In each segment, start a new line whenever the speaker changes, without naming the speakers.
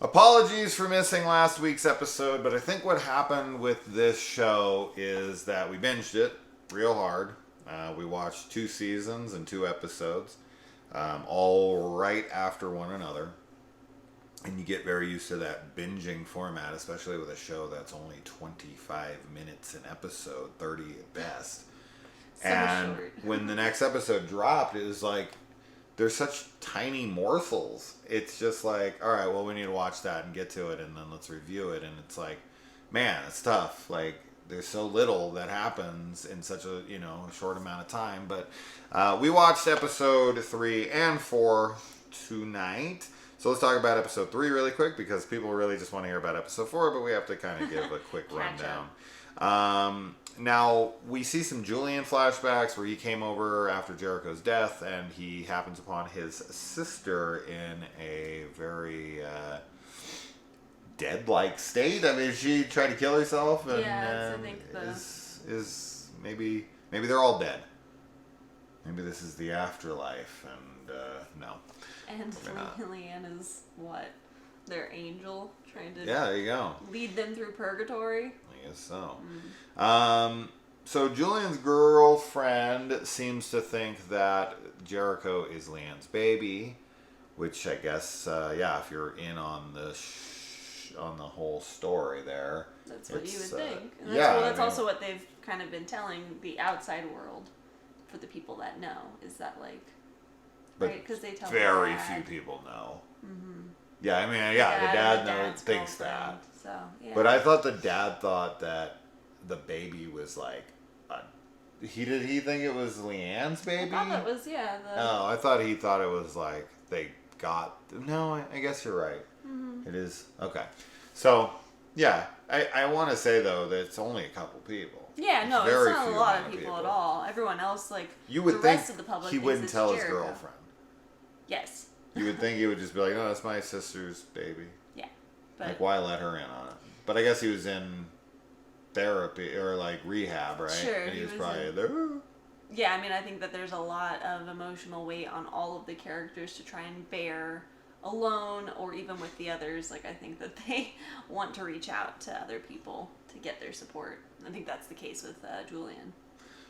Apologies for missing last week's episode, but I think what happened with this show is that we binged it real hard. We watched 2 seasons and 2 episodes, all right after one another. And you get very used to that binging format, especially with a show that's only 25 minutes an episode, 30 at best.
So
and
short.
when the next episode dropped, it was like, there's such tiny morsels. It's just like, all right, well, we need to watch that and get to it, and then let's review it. And it's like, man, it's tough. Like, there's so little that happens in such a short amount of time. But we watched episode 3 and 4 tonight. So let's talk about episode 3 really quick, because people really just want to hear about episode 4, but we have to kind of give a quick rundown. Now, we see some Julian flashbacks where he came over after Jericho's death, and he happens upon his sister in a very dead-like state. I mean, she tried to kill herself, and
I think
is maybe they're all dead. Maybe this is the afterlife, and no.
And Leanne is what? Their angel trying to
there you go.
lead them through purgatory.
I guess so. So Julian's girlfriend seems to think that Jericho is Leanne's baby, which I guess, if you're in on the on the whole story there,
that's what you would think. And that's also what they've kind of been telling the outside world, for the people that know, is that
but
right? Because they tell
very few people know.
Mm-hmm.
Yeah, I mean, the dad thinks that.
So, yeah.
But I thought the dad thought that the baby was like, did he think it was Leanne's baby?
I thought it was,
Oh, I thought he thought it was like they got. No, I guess you're right.
Mm-hmm.
It is okay. So yeah, I want to say though that it's only a couple people.
Yeah, no,
Very
it's not a
few
lot
amount
of
of
people at
people.
all. Everyone else,
You would
the
think
rest of the public
he
thinks
wouldn't
it's
tell his
Jericho.
girlfriend.
Yes.
You would think he would just be like, "No, that's my sister's baby."
Yeah, but
like, why let her in on it? But I guess he was in therapy or rehab, right?
Sure,
and he was probably
in...
there.
Yeah, I mean, I think that there's a lot of emotional weight on all of the characters to try and bear alone, or even with the others. I think that they want to reach out to other people to get their support. I think that's the case with Julian.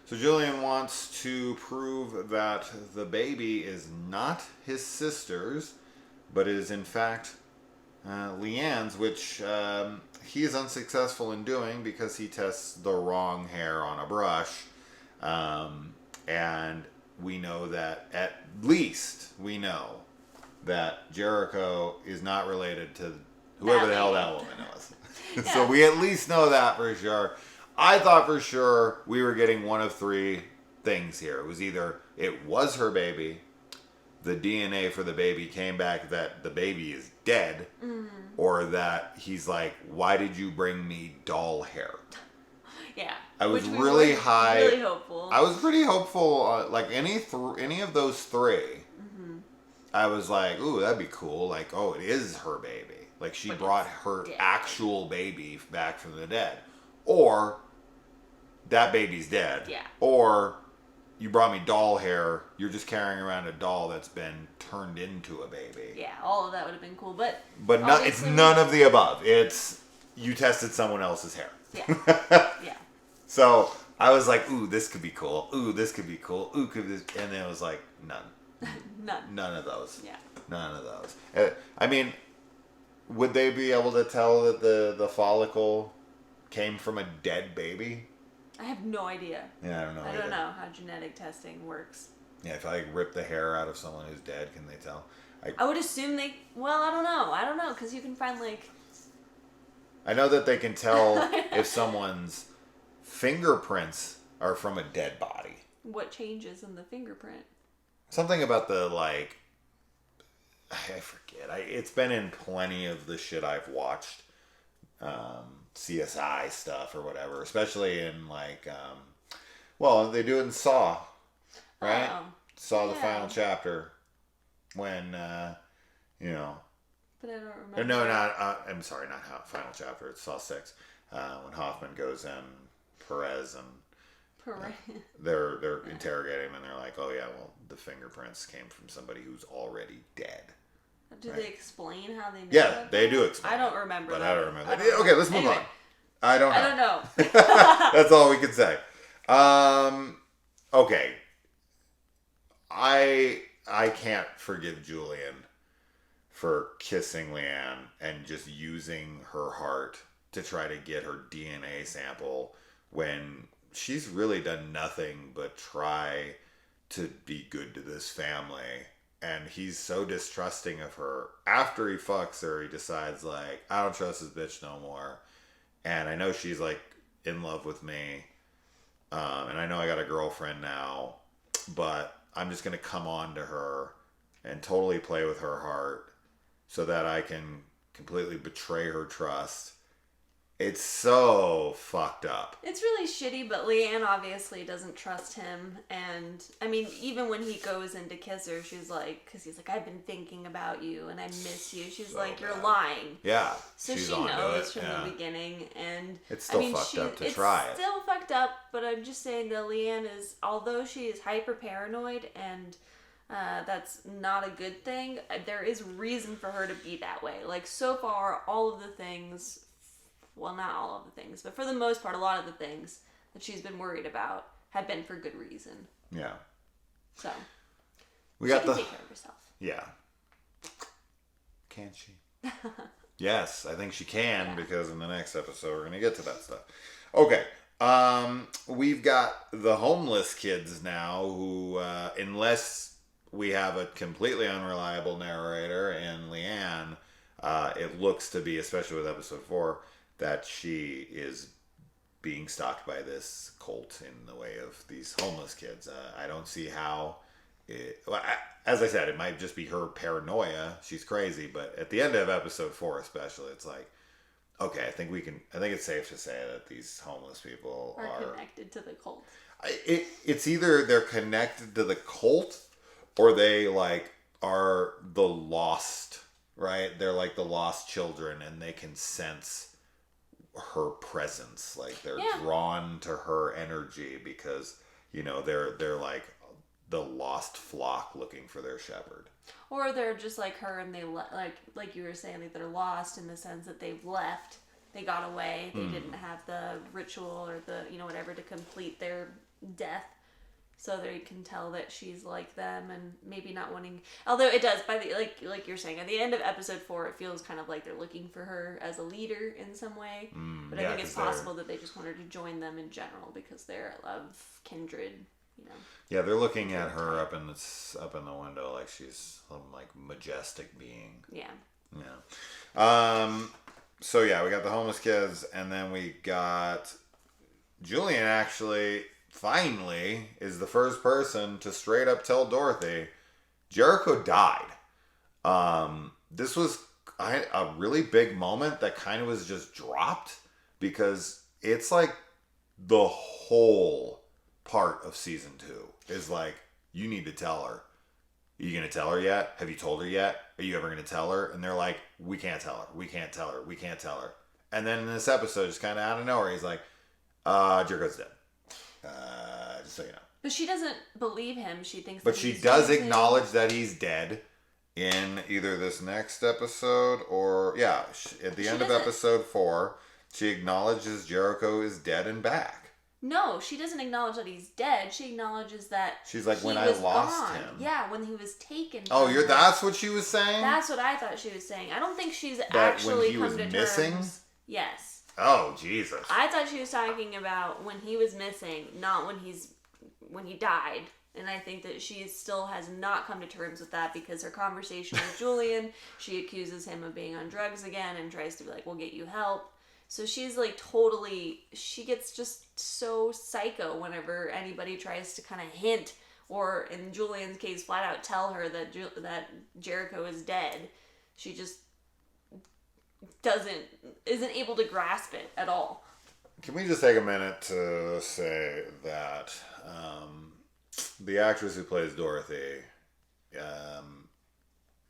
So Julian wants to prove that the baby is not his sister's, but is in fact Leanne's, which he is unsuccessful in doing because he tests the wrong hair on a brush. And we know that, at least we know that Jericho is not related to whoever the hell that woman was.
Yeah.
So we at least know that for sure. I thought for sure we were getting one of 3 things here. It was either it was her baby, the DNA for the baby came back that the baby is dead, or that he's like, why did you bring me doll hair?
Yeah.
I was really high.
Really hopeful.
I was pretty hopeful. Any of those 3, I was like, ooh, that'd be cool. Like, oh, it is her baby. Like, she brought her actual baby back from the dead. Or that baby's dead.
Yeah.
Or you brought me doll hair. You're just carrying around a doll that's been turned into a baby.
Yeah, all of that would have been cool. But
it's none of the above. It's you tested someone else's hair.
Yeah. Yeah.
So I was like, ooh, this could be cool. Ooh, this could be cool. Ooh, could this? And then it was like, none. None of those.
Yeah.
None of those. I mean, would they be able to tell that the follicle came from a dead baby?
I have no idea.
Yeah, I don't know.
I don't know how genetic testing works.
Yeah, if I rip the hair out of someone who's dead, can they tell?
I would assume they... Well, I don't know. Because you can find,
I know that they can tell if someone's fingerprints are from a dead body.
What changes in the fingerprint?
Something about the, I forget. It's been in plenty of the shit I've watched. CSI stuff or whatever, especially in they do it in Saw, right? Saw the final chapter when
But I don't remember.
no, not I'm sorry, not final chapter. It's Saw 6 when Hoffman goes in, Perez and they're interrogating him and they're like, oh yeah, well the fingerprints came from somebody who's already dead.
Do
Right.
they explain how they know
Yeah,
that?
they do explain.
I don't remember
But
that.
I don't remember.
I don't
Okay, let's move
Anyway,
on. I don't know. That's all we can say. Okay. I can't forgive Julian for kissing Leanne and just using her heart to try to get her DNA sample when she's really done nothing but try to be good to this family. And he's so distrusting of her. After he fucks her, he decides, like, I don't trust this bitch no more. And I know she's, like, in love with me. And I know I got a girlfriend now. But I'm just going to come on to her and totally play with her heart so that I can completely betray her trust. It's so fucked up.
It's really shitty, but Leanne obviously doesn't trust him. And, I mean, even when he goes in to kiss her, she's like, because he's like, I've been thinking about you and I miss you. She's
So
like, you're
bad.
lying.
Yeah.
So
she's
she
onto
knows
it.
from
Yeah.
the beginning. And
It's still fucked up to try it.
It's still fucked up, but I'm just saying that Leanne is, although she is hyper paranoid and that's not a good thing, there is reason for her to be that way. Like, so far, all of the things, well, not all of the things, but for the most part, a lot of the things that she's been worried about have been for good reason.
Yeah.
So,
We
she
got
can take care of herself.
Yeah. Can she? Yes, I think she can,
Yeah.
because in the next episode we're going to get to that stuff. Okay. We've got the homeless kids now who, unless we have a completely unreliable narrator in Leanne, it looks to be, especially with episode 4, that she is being stalked by this cult in the way of these homeless kids. I don't see how as I said, it might just be her paranoia. She's crazy, but at the end of episode 4 especially, it's like, okay, I think it's safe to say that these homeless people
Are connected to the cult.
It's either they're connected to the cult or they, like, are the lost, right? They're like the lost children and they can sense her presence. Like, they're drawn to her energy because, they're like the lost flock looking for their shepherd.
Or they're just like her and they, like you were saying, like they're lost in the sense that they've left. They got away. They didn't have the ritual or the, whatever to complete their death. So they can tell that she's like them and maybe not wanting... Although it does, by the like you're saying, at the end of episode 4, it feels kind of like they're looking for her as a leader in some way. But I think it's possible that they just want her to join them in general because they're of kindred,
Yeah, they're looking at her up in the window like she's some, like, majestic being.
Yeah.
Yeah. So yeah, we got the homeless kids, and then we got Julian. Actually, finally, is the first person to straight up tell Dorothy Jericho died. This was a really big moment that kind of was just dropped because it's like the whole part of season 2 is like, you need to tell her. Are you going to tell her yet? Have you told her yet? Are you ever going to tell her? And they're like, we can't tell her. We can't tell her. We can't tell her. And then in this episode, just kind of out of nowhere, he's like, Jericho's dead. Just so you know.
But she doesn't believe him. She thinks
But
that
she
he's
does
dancing.
acknowledge that he's dead in either this next episode or, at the end of
doesn't.
episode 4, she acknowledges Jericho is dead and back.
No, she doesn't acknowledge that he's dead. She acknowledges that
She's like,
he
when I
was
lost
gone.
him.
Yeah, when he was taken.
Oh,
from her.
that's what she was saying?
That's what I thought she was saying. I don't think she's
when
actually
he
come
was
to
missing?
terms. Yes.
Oh, Jesus.
I thought she was talking about when he was missing, not when he died. And I think that she still has not come to terms with that because her conversation with Julian, she accuses him of being on drugs again and tries to be like, we'll get you help. So she's like she gets just so psycho whenever anybody tries to kind of hint or, in Julian's case, flat out tell her that Jericho is dead. She just isn't able to grasp it at all.
Can we just take a minute to say that the actress who plays Dorothy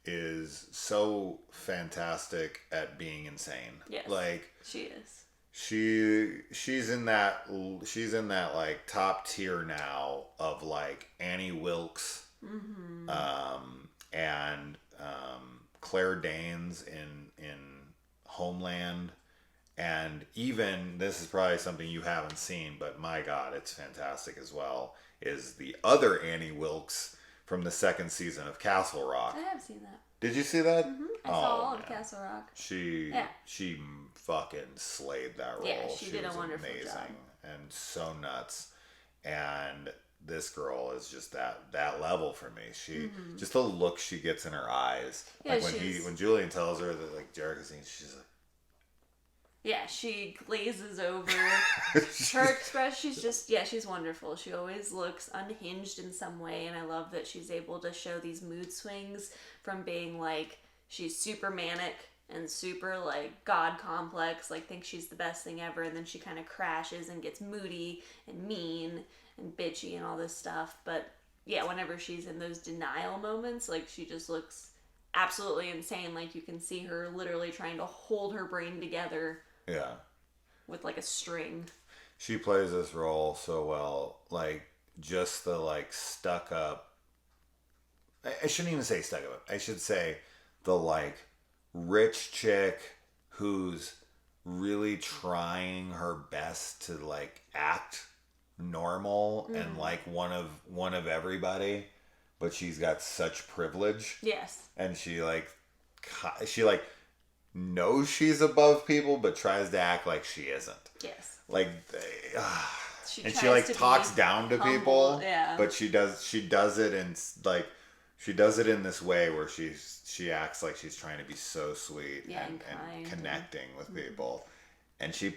is so fantastic at being insane.
Yes,
like,
she is.
She's in that like top tier now of like Annie Wilkes, and Claire Danes in Homeland, and even this is probably something you haven't seen, but my God, it's fantastic as well. Is the other Annie Wilkes from the second season of Castle Rock?
I have seen that.
Did you see that?
I saw all of Castle Rock.
She fucking slayed that role.
Yeah, she did a
was
wonderful
amazing
job.
and so nuts. And this girl is just that level for me. She just the look she gets in her eyes.
Yeah,
like when Julian tells her that like Jericho's seen, she's like,
yeah, she glazes over. Her expression, she's wonderful. She always looks unhinged in some way, and I love that she's able to show these mood swings from being like, she's super manic and super like God complex, like thinks she's the best thing ever, and then she kind of crashes and gets moody and mean and bitchy and all this stuff. But yeah, whenever she's in those denial moments, like she just looks absolutely insane. Like you can see her literally trying to hold her brain together.
yeah.
With like a string.
She plays this role so well. Like just the like stuck up. I shouldn't even say stuck up. I should say the like rich chick who's really trying her best to like act normal and like one of everybody, but she's got such privilege.
Yes.
And she like knows she's above people, but tries to act like she isn't.
Yes.
Like,
She
and she like talks down to
humble,
people.
yeah.
But she does it in like, she does it in this way where she acts like she's trying to be so sweet and connecting with people, and she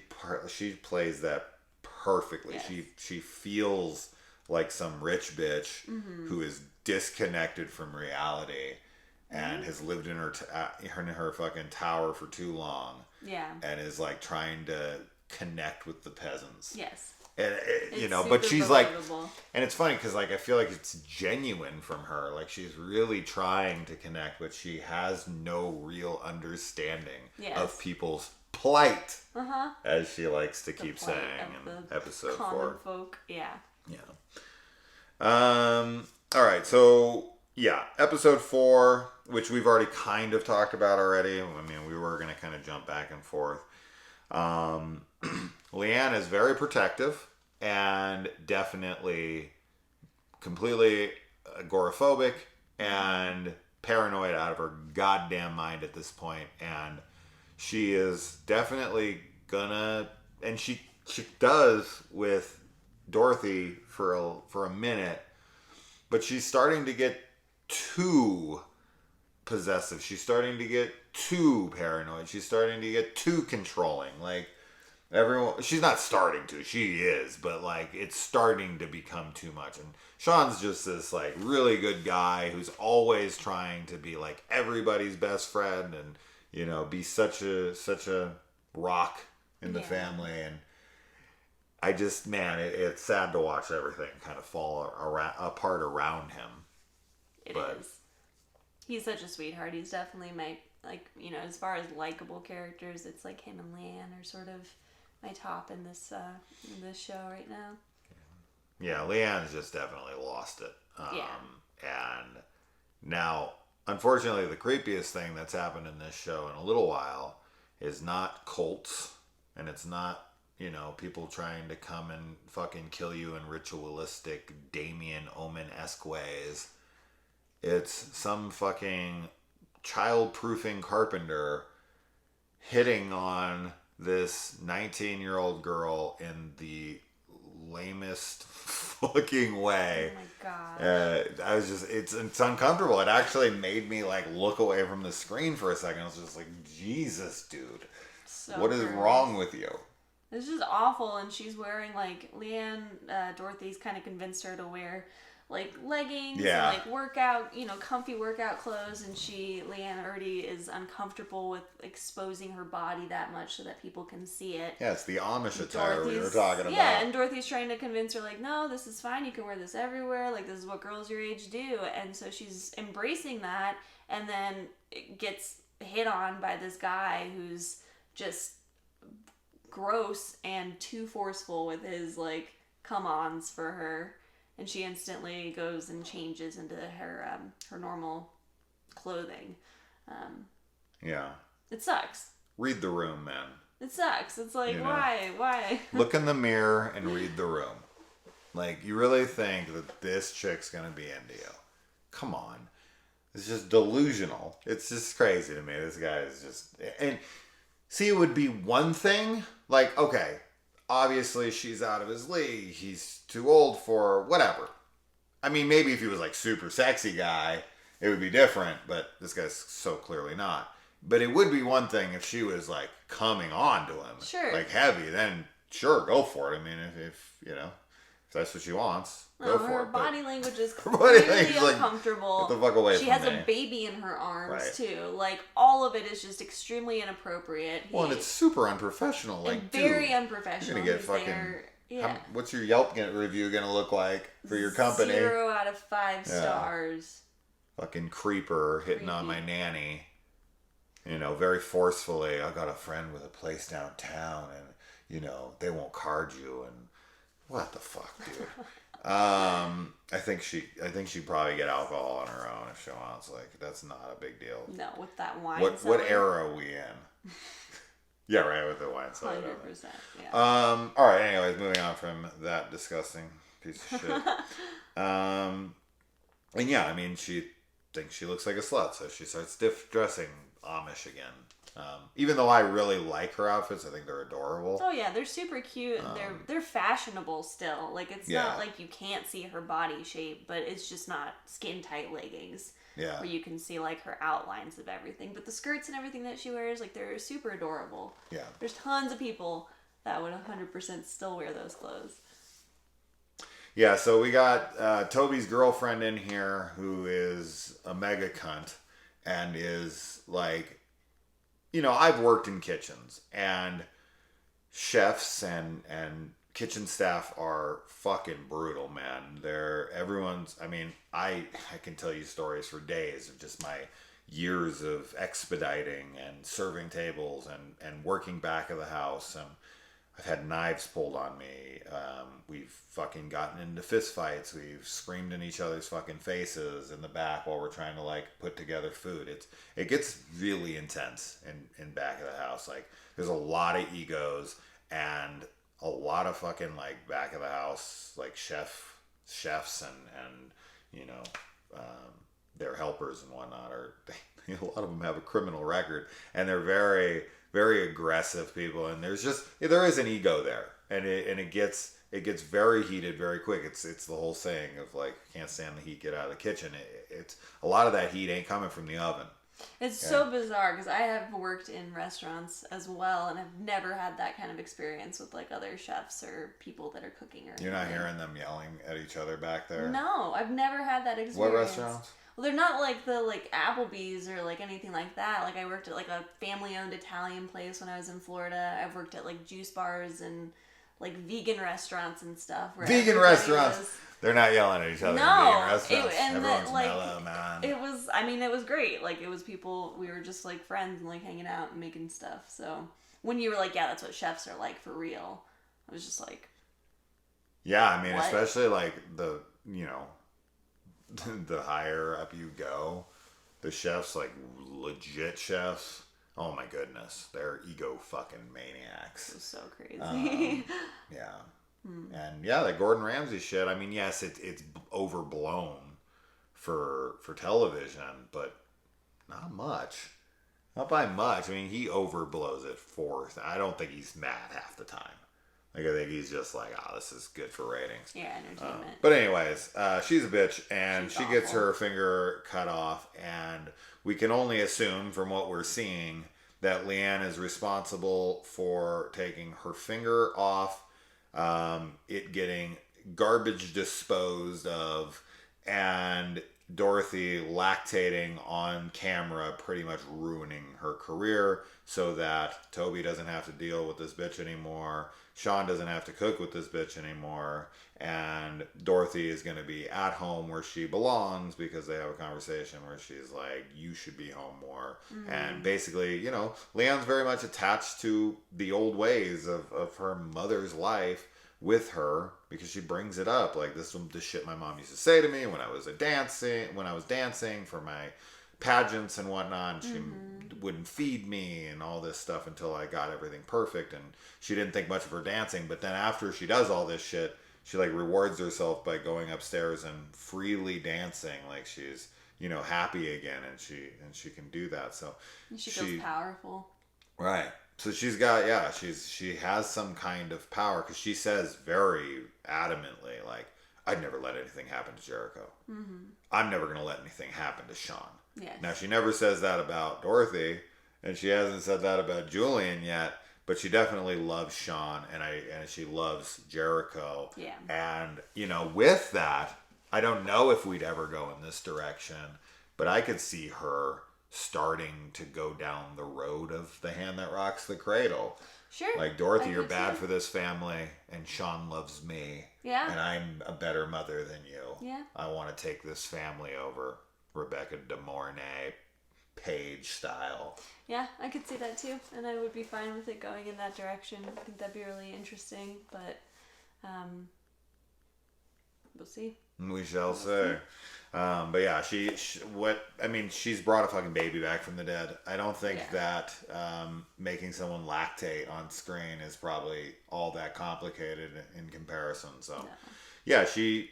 plays that perfectly.
Yes.
She feels like some rich bitch who is disconnected from reality and has lived in her fucking tower for too long.
Yeah.
And is like trying to connect with the peasants.
Yes.
And
It's
but
super
she's like,
believable.
and it's funny because like I feel like it's genuine from her. Like she's really trying to connect, but she has no real understanding of people's plight, as she likes to keep saying in episode 4.
Folk, yeah.
All right, so yeah, episode 4, which we've already kind of talked about already. I mean, we were gonna kind of jump back and forth. Leanne is very protective and definitely completely agoraphobic and paranoid out of her goddamn mind at this point, and she is definitely gonna, and she does with Dorothy for a minute, but she's starting to get too possessive. She's starting to get too paranoid. She's starting to get too controlling. Like everyone, she's not starting to. She is, but like it's starting to become too much. And Sean's just this like really good guy who's always trying to be like everybody's best friend and be such a rock in the family. And I just, man, it's sad to watch everything kind of fall apart around him.
It is. He's such a sweetheart. He's definitely my, as far as likable characters, it's like him and Leanne are sort of my top in this show right now.
Yeah, Leanne's just definitely lost it. And now, unfortunately, the creepiest thing that's happened in this show in a little while is not cults, and it's not, people trying to come and fucking kill you in ritualistic Damien Omen-esque ways. It's some fucking child-proofing carpenter hitting on this 19-year-old girl in the lamest fucking way.
Oh my god.
I was just, it's uncomfortable. It actually made me like look away from the screen for a second. I was just like, Jesus, dude.
So
what is wrong with you?
This is just and she's wearing like Leanne, Dorothy's kind of convinced her to wear like leggings and like workout, comfy workout clothes, and Leanne already is uncomfortable with exposing her body that much so that people can see it.
Yeah, it's the Amish attire we were talking about.
Yeah, and Dorothy's trying to convince her like, no, this is fine, you can wear this everywhere, like this is what girls your age do, and so she's embracing that, and then it gets hit on by this guy who's just gross and too forceful with his like come-ons for her. And she instantly goes and changes into her normal clothing.
Yeah.
It sucks.
Read the room, man.
It sucks. It's like,
You know.
why?
Look in the mirror and read the room. Like, you really think that this chick's gonna be into you? Come on. It's just delusional. It's just crazy to me. This guy is just... And see, it would be one thing. Like, okay, obviously she's out of his league. He's too old for whatever. I mean, maybe if he was like super sexy guy, it would be different. But this guy's so clearly not. But it would be one thing if she was like coming on to him.
Sure.
Like heavy, then sure, go for it. I mean, if you know... If that's what she wants, go for
her
it.
body language is
her body
clearly
language is like,
uncomfortable.
get the fuck away
she
from
has
me.
a baby in her arms
Right.
too. Like all of it is just extremely inappropriate.
Well, and it's super unprofessional. Like,
and very
dude,
unprofessional.
you're gonna get
He's
fucking.
there- yeah.
What's your Yelp review gonna look like for your company?
0 out of 5 stars.
Fucking creeper hitting on my nanny. You know, very forcefully. I got a friend with a place downtown, and you know they won't card you. And what the fuck, dude? I think she'd probably get alcohol on her own if she wants. Like, that's not a big deal.
No, with that wine.
What era are we in? Yeah, right, with the wine cellar.
100%. Yeah.
All right. Anyways, moving on from that disgusting piece of shit. And yeah, I mean, she thinks she looks like a slut, so she starts dressing Amish again. Even though I really like her outfits, I think they're adorable.
Oh yeah, they're super cute. They're fashionable still. Like it's not like you can't see her body shape, but it's just not skin tight leggings.
Yeah.
Where you can see like her outlines of everything. But the skirts and everything that she wears, like they're super adorable.
Yeah.
There's tons of people that would 100% still wear those clothes.
Yeah, so we got Toby's girlfriend in here who is a mega cunt and is like, you know, I've worked in kitchens and chefs and kitchen staff are fucking brutal, man. I can tell you stories for days of just my years of expediting and serving tables and working back of the house, and I've had knives pulled on me. We've fucking gotten into fist fights. We've screamed in each other's fucking faces in the back while we're trying to like put together food. It gets really intense in back of the house. Like there's a lot of egos and a lot of fucking like back of the house like chefs and you know their helpers and whatnot are a lot of them have a criminal record and they're very, very aggressive people, and there is an ego there, and it gets very heated very quick. It's the whole saying of like, can't stand the heat, get out of the kitchen. It's a lot of that heat ain't coming from the oven.
It's so bizarre because I have worked in restaurants as well, and I've never had that kind of experience with like other chefs or people that are cooking or anything.
You're not hearing them yelling at each other back there?
No, I've never had that experience.
What restaurants?
Well, they're not like the like Applebee's or like anything like that. Like I worked at like a family-owned Italian place when I was in Florida. I've worked at like juice bars and like vegan restaurants and stuff.
Vegan restaurants. They're not yelling at each other.
No,
in vegan restaurants. Everyone's
like
mellow, man.
it was great. Like it was people. We were just like friends and like hanging out and making stuff. So when you were like, yeah, that's what chefs are like for real. I was just like,
yeah, I mean,
what?
especially like the higher up you go, the chefs, like legit chefs, oh my goodness, they're ego fucking maniacs.
It was so crazy.
Yeah. And yeah, the Gordon Ramsay shit, I mean, yes, it's overblown for television, but not much. Not by much. I mean, he overblows it forth. I don't think he's mad half the time. Like, I think he's just like, this is good for ratings.
Yeah, entertainment.
But anyways, she's a bitch, and
She's
she gets
awful.
her finger cut off, and we can only assume from what we're seeing that Leanne is responsible for taking her finger off, it getting garbage disposed of, and Dorothy lactating on camera, pretty much ruining her career so that Toby doesn't have to deal with this bitch anymore. Sean doesn't have to cook with this bitch anymore. And Dorothy is going to be at home where she belongs because they have a conversation where she's like, you should be home more. Mm-hmm. And basically, you know, Leon's very much attached to the old ways of her mother's life with her because she brings it up. Like, this shit my mom used to say to me when I was dancing for pageants and whatnot. And she wouldn't feed me and all this stuff until I got everything perfect. And she didn't think much of her dancing. But then after she does all this shit, she like rewards herself by going upstairs and freely dancing, like she's, you know, happy again, and she can do that. So
she feels powerful.
Right. So she's got, she has some kind of power, because she says very adamantly, like, I'd never let anything happen to Jericho. I'm never going to let anything happen to Sean.
Yes.
Now, she never says that about Dorothy, and she hasn't said that about Julian yet, but she definitely loves Sean, and she loves Jericho.
Yeah.
And, you know, with that, I don't know if we'd ever go in this direction, but I could see her starting to go down the road of the hand that rocks the cradle.
Sure.
Like, Dorothy, you're bad for this family, and Sean loves me.
Yeah.
And I'm a better mother than you.
Yeah.
I want to take this family over. Rebecca De Mornay, Page style.
Yeah, I could see that too, and I would be fine with it going in that direction. I think that'd be really interesting, but we'll see.
We shall see. But yeah, she's brought a fucking baby back from the dead. I don't think that making someone lactate on screen is probably all that complicated in comparison. So yeah, she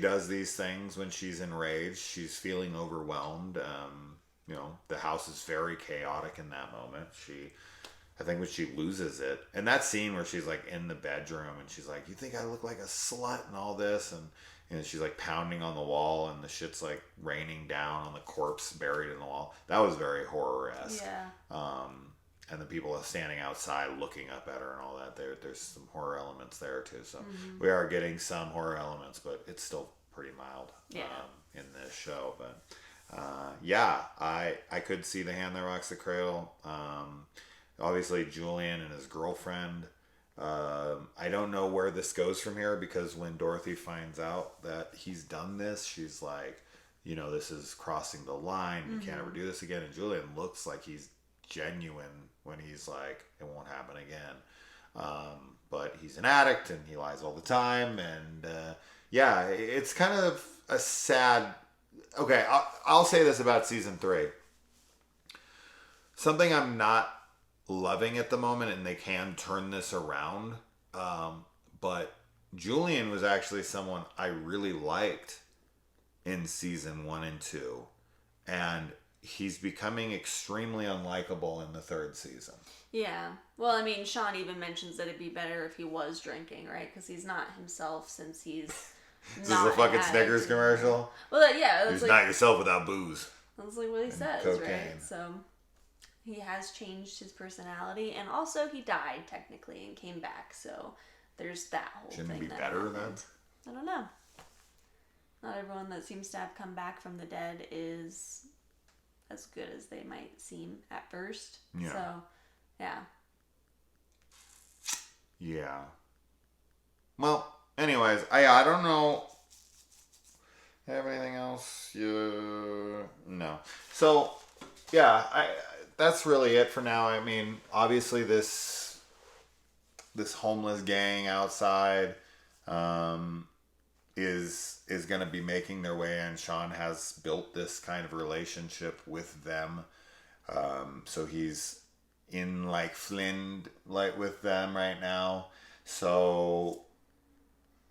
does these things when she's enraged. She's feeling overwhelmed. You know, the house is very chaotic in that moment. I think when she loses it, and that scene where she's like in the bedroom and she's like, you think I look like a slut and all this, and you know, she's like pounding on the wall and the shit's like raining down on the corpse buried in the wall. That was very horror-esque.
Yeah.
And the people are standing outside looking up at her and all that. There's some horror elements there too. So we are getting some horror elements, but it's still pretty mild in this show. But I could see the hand that rocks the cradle. Obviously, Julian and his girlfriend. I don't know where this goes from here, because when Dorothy finds out that he's done this, she's like, you know, this is crossing the line. You can't ever do this again. And Julian looks like he's genuine when he's like, it won't happen again. But he's an addict and he lies all the time. And it's kind of a sad... Okay, I'll say this about season 3. Something I'm not loving at the moment, and they can turn this around, but Julian was actually someone I really liked in season 1 and 2, and he's becoming extremely unlikable in the 3rd season.
Yeah. Well, I mean, Sean even mentions that it'd be better if he was drinking, right? Because he's not himself since he's
This is a fucking Snickers commercial?
Well, yeah.
He's like, not yourself without booze.
That's like what he says, cocaine. Right? So he has changed his personality, and also he died technically and came back. So there's that whole thing.
Shouldn't it be better then?
I don't know. Not everyone that seems to have come back from the dead is as good as they might seem at first. Yeah. So, yeah.
Yeah. Well, anyways, I don't know. Have anything else? No. So, yeah, that's really it for now. I mean, obviously this homeless gang outside is going to be making their way in. Sean has built this kind of relationship with them. So he's in like Flynn like with them right now. So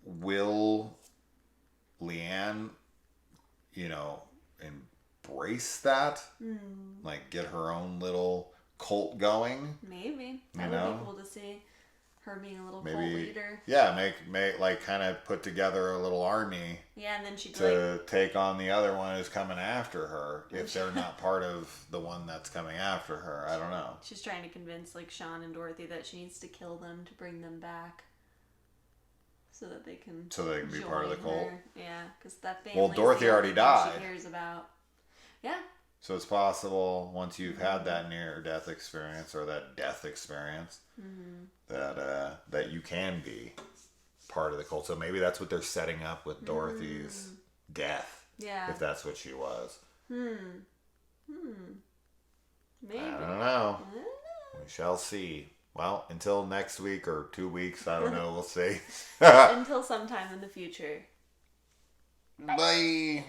will Leanne, you know, embrace that? Like get her own little cult going?
Maybe. That would be cool to see. Her being a little cult leader.
Yeah, make like kind of put together a little army.
Yeah, and then she'd
to take on the other one who's coming after her if they're not part of the one that's coming after her. I don't know.
She's trying to convince like Sean and Dorothy that she needs to kill them to bring them back, so that they can
be part of the cult.
Yeah, because that family.
Well, Dorothy already died.
She hears about. Yeah.
So it's possible once you've had that near-death experience or that death experience, that you can be part of the cult. So maybe that's what they're setting up with Dorothy's death.
Yeah.
If that's what she was.
Maybe.
I don't know. We shall see. Well, until next week or 2 weeks, I don't know. We'll see.
Until sometime in the future.
Bye.